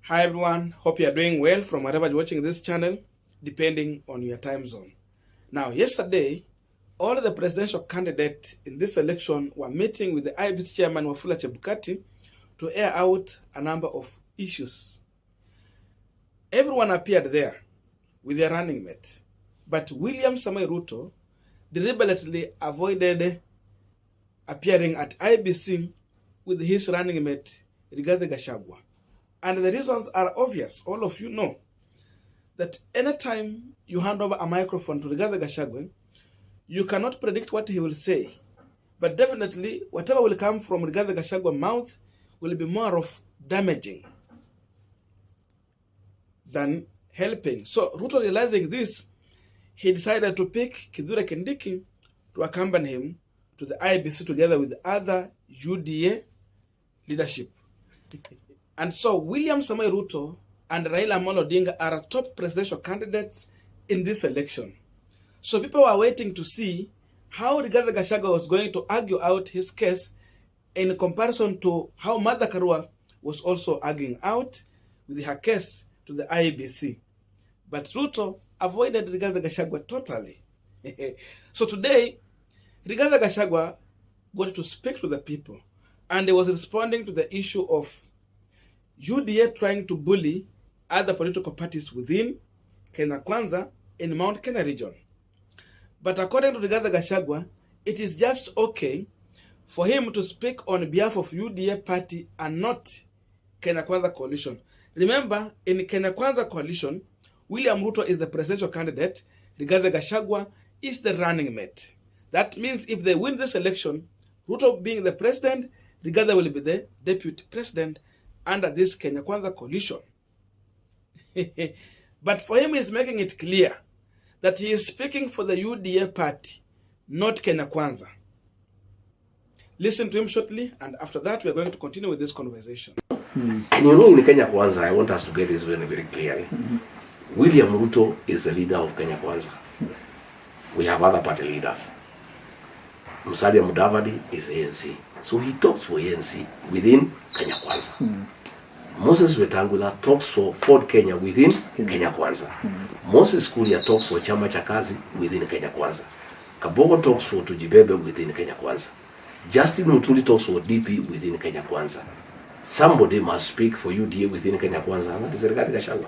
Hi everyone, hope you are doing well from wherever you're watching this channel, depending on your time zone. Now, yesterday, all the presidential candidates in this election were meeting with the IEBC chairman Wafula Chebukati to air out a number of issues. Everyone appeared there with their running mate, but William Samoei Ruto deliberately avoided appearing at IEBC with his running mate Rigathi Gachagua. And the reasons are obvious. All of you know that anytime you hand over a microphone to Rigathi Gachagua, you cannot predict what he will say. But definitely, whatever will come from Rigathi Gachagua's mouth will be more of damaging than helping. So Ruto, realizing this, he decided to pick Kithure Kindiki to accompany him to the IEBC together with other UDA leadership. And so William Samoei Ruto and Raila Amolo Odinga are top presidential candidates in this election. So people were waiting to see how Rigathi Gachagua was going to argue out his case in comparison to how Martha Karua was also arguing out with her case to the IEBC. But Ruto avoided Rigathi Gachagua totally. So today, Rigathi Gachagua got to speak to the people, and he was responding to the issue of UDA trying to bully other political parties within Kenya Kwanza in Mount Kenya region. But according to Rigathi Gachagua, it is just okay for him to speak on behalf of UDA party and not Kenya Kwanza coalition. Remember, in Kenya Kwanza coalition, William Ruto is the presidential candidate, Rigathi Gachagua is the running mate. That means if they win this election, Ruto being the president, Rigathi will be the deputy president under this Kenya Kwanza coalition. But for him, he's making it clear that he is speaking for the UDA party, not Kenya Kwanza. Listen to him shortly, and after that, we are going to continue with this conversation. And you know, in Kenya Kwanza, I want us to get this very, very clearly. William Ruto is the leader of Kenya Kwanza. We have other party leaders. Musalia Mudavadi is ANC. So he talks for ANC within Kenya Kwanza. Moses Wetangula talks for Ford Kenya within Kenya Kwanza. Moses Kuria talks for Chama cha Kazi within Kenya Kwanza. Kabogo talks for Tujibebe within Kenya Kwanza. Justin Muturi talks for DP within Kenya Kwanza. Somebody must speak for UDA within Kenya Kwanza, and that is Rigathi Gachagua.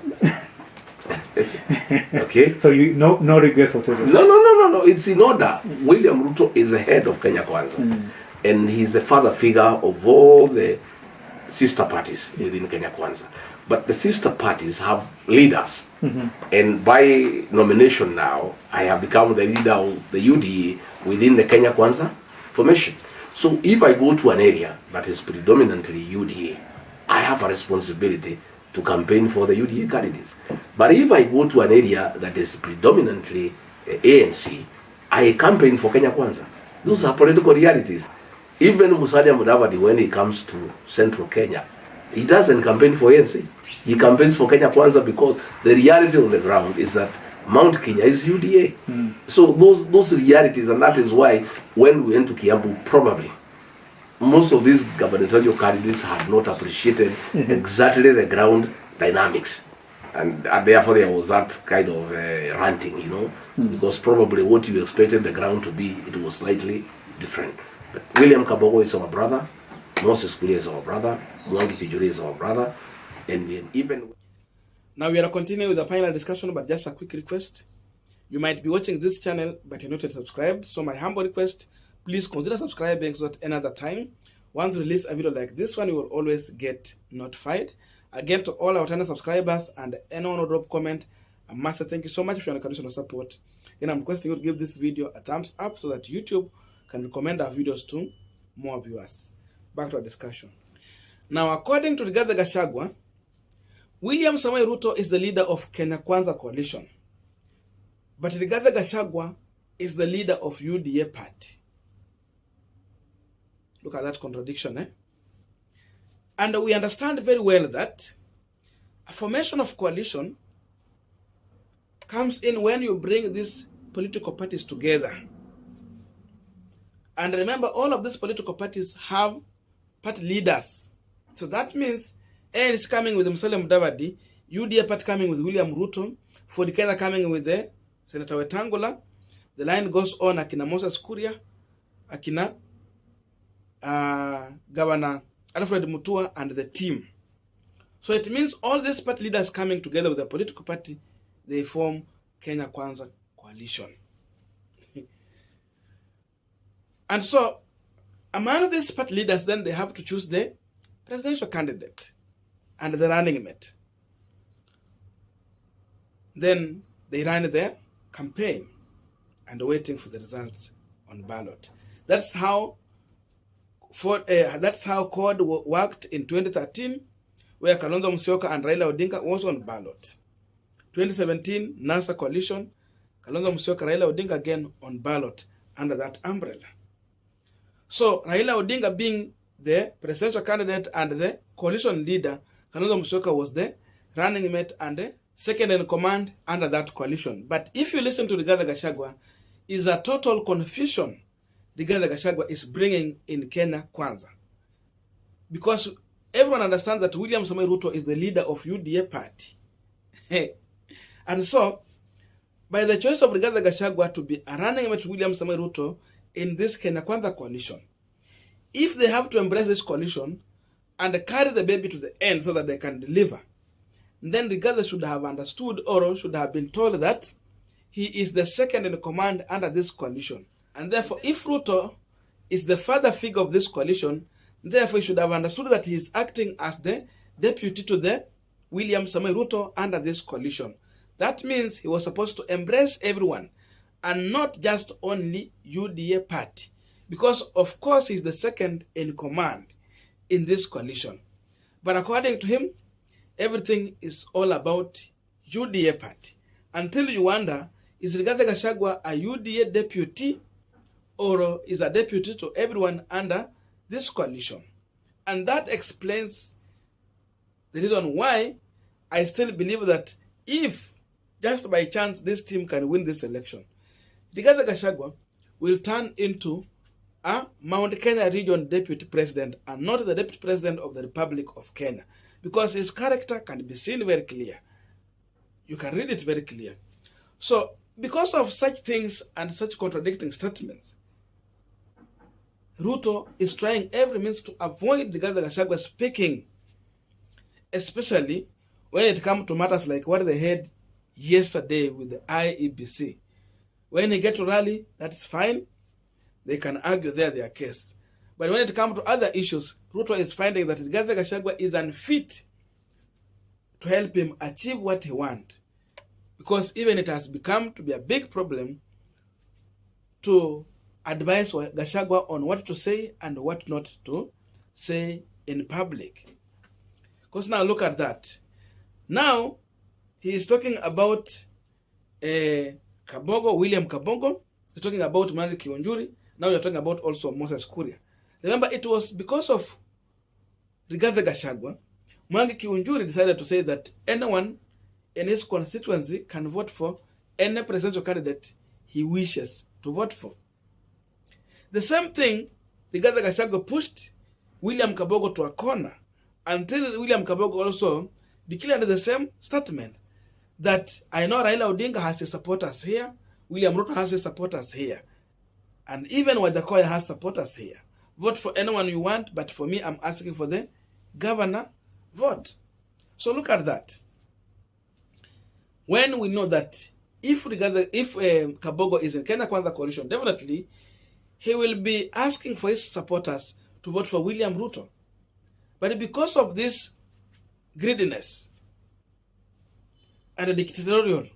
Okay? So you no regrets whatsoever? No. It's in order. William Ruto is the head of Kenya Kwanza. And he's the father figure of all the sister parties within Kenya Kwanza. But the sister parties have leaders. And by nomination now, I have become the leader of the UDA within the Kenya Kwanza formation. So if I go to an area that is predominantly UDA, I have a responsibility to campaign for the UDA candidates. But if I go to an area that is predominantly ANC, I campaign for Kenya Kwanza. Those are political realities. Even Musalia Mudavadi, when he comes to central Kenya, he doesn't campaign for ANC. He campaigns for Kenya Kwanza because the reality on the ground is that Mount Kenya is UDA. So those realities, and that is why when we went to Kiambu, probably most of these gubernatorial candidates have not appreciated exactly the ground dynamics. And therefore there was that kind of ranting, you know, because probably what you expected the ground to be, it was slightly different. But William Kabogo is our brother, Moses Kuria is our brother, Mwangi Kijuri is our brother, and we even... Now we are continuing with the final discussion, but just a quick request. You might be watching this channel, but you're not yet subscribed. So my humble request, please consider subscribing so that another time, once we release a video like this one, you will always get notified. Again, to all our channel subscribers and anyone who drop comment, a massive thank you so much for your unconditional support. And I'm requesting you to give this video a thumbs up so that YouTube can recommend our videos to more viewers. Back to our discussion. Now, according to Rigathi Gachagua, William Samoei Ruto is the leader of Kenya Kwanza coalition. But Rigathi Gachagua is the leader of UDA party. Look at that contradiction, eh? And we understand very well that a formation of coalition comes in when you bring these political parties together. And remember, all of these political parties have party leaders. So that means ANC coming with Musalia Mudavadi, UDA party coming with William Ruto, Ford Kenya coming with the Senator Wetangula. The line goes on, akina Moses Kuria, akina Governor Alfred Mutua and the team. So it means all these party leaders coming together with a political party, they form Kenya Kwanza coalition. And so among these party leaders, then they have to choose the presidential candidate and the running mate. Then they run their campaign and waiting for the results on ballot. That's how CORD worked in 2013, where Kalonzo Musyoka and Raila Odinga was on ballot. 2017 NASA coalition, Kalonzo Musyoka, Raila Odinga again on ballot under that umbrella. So Raila Odinga being the presidential candidate and the coalition leader, Kalonzo Musyoka was the running mate and the second in command under that coalition. But if you listen to Rigathi Gachagua, is a total confusion Rigathi Gachagua is bringing in Kenya Kwanza. Because everyone understands that William Samoei Ruto is the leader of UDA party. And so, by the choice of Rigathi Gachagua to be a running mate to William Samoei Ruto in this Kenya Kwanza coalition, if they have to embrace this coalition and carry the baby to the end so that they can deliver, then Rigathi should have understood or should have been told that he is the second in command under this coalition. And therefore, if Ruto is the father figure of this coalition, therefore he should have understood that he is acting as the deputy to the William Samoei Ruto under this coalition. That means he was supposed to embrace everyone and not just only UDA party. Because of course he's the second in command in this coalition. But according to him, everything is all about UDA party. Until you wonder, is Rigathi Gachagua a UDA deputy or is a deputy to everyone under this coalition? And that explains the reason why I still believe that if just by chance this team can win this election, Rigathi Gachagua will turn into a Mount Kenya region deputy president and not the deputy president of the Republic of Kenya, because his character can be seen very clear. You can read it very clear. So because of such things and such contradicting statements, Ruto is trying every means to avoid Rigathi Gachagua speaking, especially when it comes to matters like what they had yesterday with the IEBC. When he gets to rally, that's fine. They can argue their case. But when it comes to other issues, Ruto is finding that Rigathi Gachagua is unfit to help him achieve what he wants. Because even it has become to be a big problem to advise Gachagua on what to say and what not to say in public. Because now look at that. Now he is talking about Kabogo, William Kabogo. He's talking about Mwangi Kiunjuri. Now you're talking about also Moses Kuria. Remember, it was because of Rigathi Gachagua, Mwangi Kiunjuri decided to say that anyone in his constituency can vote for any presidential candidate he wishes to vote for. The same thing, Rigathi Gachagua pushed William Kabogo to a corner until William Kabogo also declared the same statement that I know Raila Odinga has his supporters here, William Ruto has his supporters here, and even Wajakoya has supporters here. Vote for anyone you want, but for me, I'm asking for the governor vote. So look at that. When we know that if Kabogo is in Kenya Kwanza coalition, definitely he will be asking for his supporters to vote for William Ruto. But because of this greediness and the dictatorial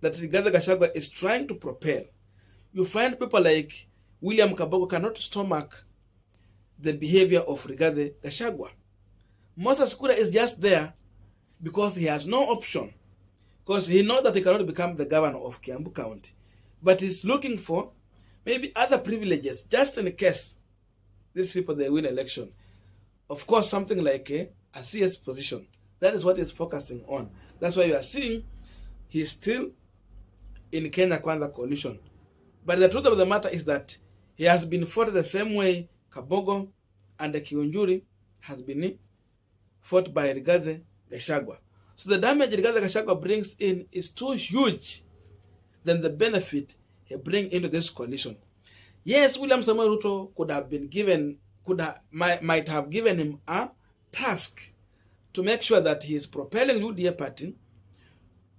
that Rigathi Gachagua is trying to propel, you find people like William Kabogo cannot stomach the behavior of Rigathi Gachagua. Moses Kuria is just there because he has no option, because he knows that he cannot become the governor of Kiambu County, but he's looking for maybe other privileges just in case these people they win election. Of course, something like a CS position. That is what he's focusing on. That's why you are seeing he's still in Kenya Kwanza coalition. But the truth of the matter is that he has been fought the same way Kabogo and the Kiunjuri has been fought by Rigathi Gachagua. So the damage Rigathi Gachagua brings in is too huge than the benefit he brings into this coalition. Yes, William Samoei Ruto could have been given, might have given him a task to make sure that he is propelling UDA party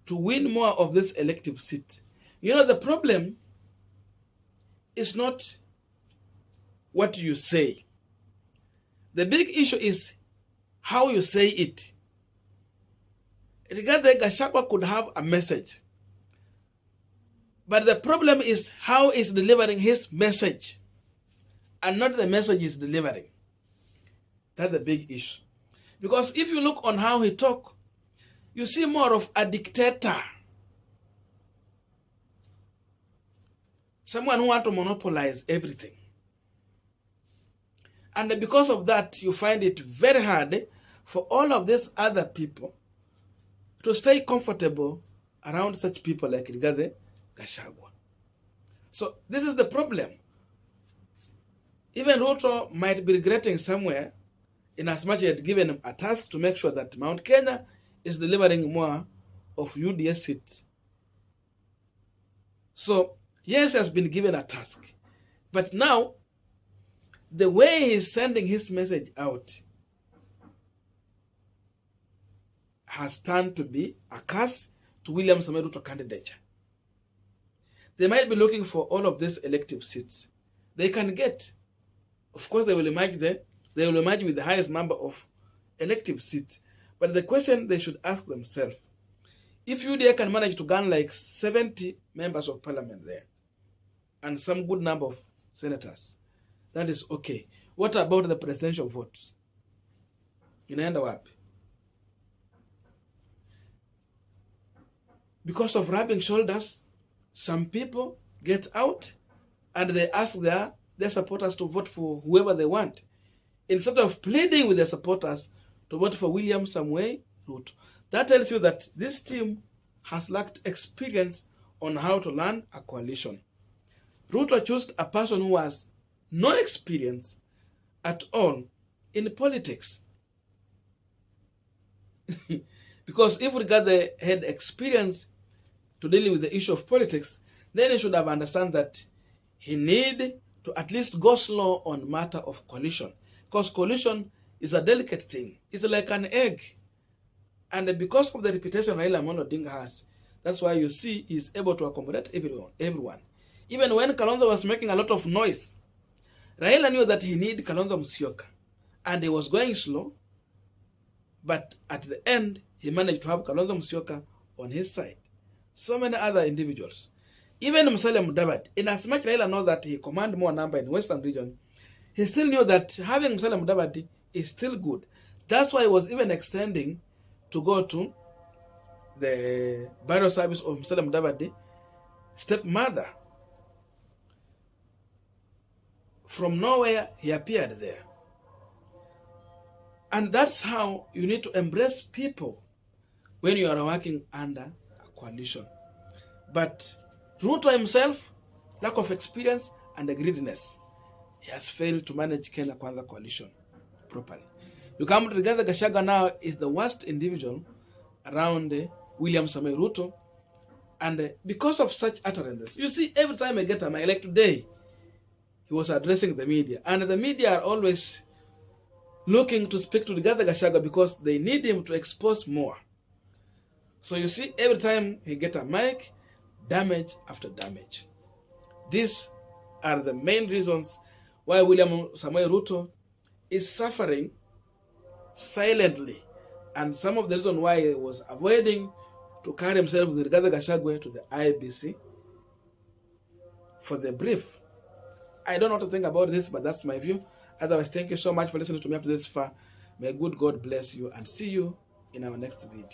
to win more of this elective seat. You know, the problem is not what you say. The big issue is how you say it. Rigathi Gachagua could have a message, but the problem is how he's delivering his message and not the message he's delivering. That's the big issue. Because if you look on how he talk, you see more of a dictator. Someone who wants to monopolize everything. And because of that, you find it very hard for all of these other people to stay comfortable around such people like Rigathi Gachagua. So this is the problem. Even Ruto might be regretting somewhere in as much as he had given him a task to make sure that Mount Kenya is delivering more of UDA seats. So yes, he has been given a task. But now, the way he's sending his message out has turned to be a curse to William Samoei Ruto candidature. They might be looking for all of these elective seats. They can get. Of course, they will emerge with the highest number of elective seats. But the question they should ask themselves, if UDA can manage to gain like 70 members of parliament there and some good number of senators, that is okay. What about the presidential votes? Inaenda wapi? Because of rubbing shoulders, some people get out and they ask their supporters to vote for whoever they want, instead of pleading with their supporters to vote for William Samoei Ruto. That tells you that this team has lacked experience on how to run a coalition. Ruto chose a person who has no experience at all in politics. Because if Rigathi had experience to dealing with the issue of politics, then he should have understood that he need to at least go slow on matter of coalition. Because coalition is a delicate thing. It's like an egg. And because of the reputation Raila Amolo Odinga has, that's why you see he's able to accommodate everyone. Even when Kalonzo was making a lot of noise, Raila knew that he needed Kalonzo Musyoka. And he was going slow. But at the end, he managed to have Kalonzo Musyoka on his side. So many other individuals. Even Musalia Mudavadi, in as much Raila knows that he command more number in the Western region, he still knew that having Musalia Mudavadi is still good. That's why he was even extending to go to the burial service of Musalia Mudavadi stepmother. From nowhere, he appeared there. And that's how you need to embrace people when you are working under a coalition. But Ruto himself, lack of experience and greediness, he has failed to manage Kenya Kwanza coalition properly. You come to Rigathi Gachagua now is the worst individual around William Samoei Ruto, and because of such utterances, you see every time I get him, like today, he was addressing the media, and the media are always looking to speak to Rigathi Gachagua because they need him to expose more. So you see every time he get a mic, damage after damage. These are the main reasons why William Samoei Ruto is suffering silently, and some of the reasons why he was avoiding to carry himself with Rigathi Gachagua to the IEBC for the brief. I don't know what to think about this, but that's my view. Otherwise, thank you so much for listening to me up to this far. May good God bless you and see you in our next video.